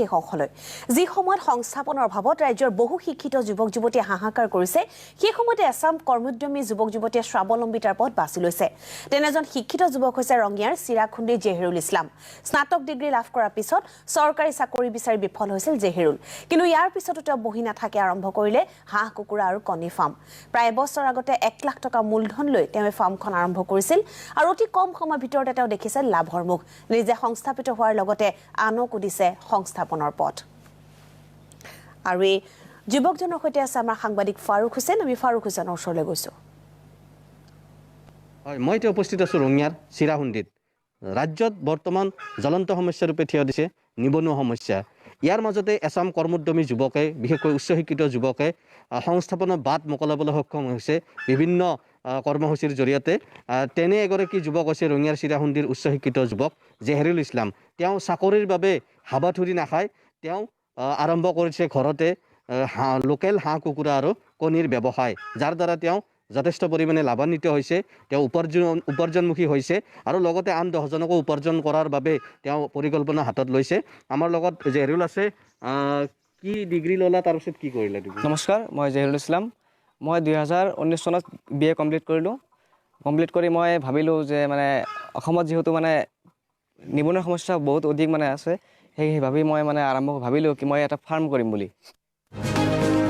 সেই অংশলৈ যি সময়ত সংস্থাপনৰ অভাৱত ৰাজ্যৰ বহু শিক্ষিত যুৱক যুৱতীয়ে হাহাকাৰ কৰিছে সেই সময়তে আসাম কৰ্মোদ্যমী যুৱক যুৱতীয়ে স্বাৱলম্বিতাৰ পথ বাছি লৈছে তেনেজন শিক্ষিত যুৱক হৈছে ৰঙিয়াৰ চিৰাখুণ্ডী জেহেৰুল ইছলাম স্নাতক ডিগ্ৰী লাভ কৰাৰ পিছত চৰকাৰী চাকৰি বিচাৰি বিফল হৈছিল জেহেৰুল কিন্তু ইয়াৰ পিছতো তেওঁ বহি নাথাকে আৰম্ভ কৰিলে হাঁহ কুকুৰা আৰু কণী ফাৰ্ম প্ৰায় এবছৰ আগতে 1 লাখ টকা মূলধন লৈ তেওঁ ফাৰ্মখন আৰম্ভ কৰিছিল আৰু অতি কম সময়ৰ ভিতৰতে তেওঁ দেখিছে লাভৰ মুখ নিজে সংস্থাপিত হোৱাৰ লগতে আনকো দিছে সংস্থাপনৰ পথ আৰু এই যুৱকজনৰ সৈতে আছে আমাৰ সাংবাদিক ফাৰুক হুছেইন আমি ফাৰুক হুছেইনৰ ওচৰলৈ গৈছো হয় মই এতিয়া উপস্থিত আছো ৰঙিয়াৰ চিৰাহুণ্ডিত ৰাজ্যত বৰ্তমান জ্বলন্ত সমস্যা ৰূপে থিয় দিছে নিবনুৱা সমস্যা ইয়াৰ মাজতে আসাম কৰ্মোদ্যমী যুৱকে বিশেষকৈ উচ্চ শিক্ষিত যুৱকে সংস্থাপনৰ বাট মোকলাবলৈ সক্ষম হৈছে বিভিন্ন কৰ্মসূচীৰ জৰিয়তে তেনে এগৰাকী যুৱক হৈছে ৰঙিয়াৰ চিৰাহুণ্ডিৰ উচ্চ শিক্ষিত যুৱক জেহেৰুল ইছলাম তেওঁ চাকৰিৰ বাবে হাবাথুৰি নাখায় তেওঁ আৰম্ভ কৰিছে ঘৰতে লোকেল হাঁহ কুকুৰা আৰু কণীৰ ব্যৱসায় যাৰ দ্বাৰা তেওঁ যথেষ্ট পৰিমাণে লাভান্বিত হৈছে তেওঁ উপাৰ্জনমুখী হৈছে আৰু লগতে আন 10 জনকো উপাৰ্জন কৰাৰ বাবে তেওঁ পৰিকল্পনা হাতত লৈছে আমাৰ লগত জেহেৰুল আছে কি ডিগ্ৰী ললা তাৰ পিছত কি কৰিলা নমস্কাৰ মই জেহেৰুল ইছলাম মই 2019 চনত বিএ কমপ্লিট কৰিলোঁ কমপ্লিট কৰি মই ভাবিলোঁ যে মানে অসমত যেহেতু মানে নিবনুৱা সমস্যা বহুত অধিক মানে আছে সেই ভাবি মই মানে আৰম্ভ ভাবিলোঁ কি মই এটা ফাৰ্ম কৰিম বুলি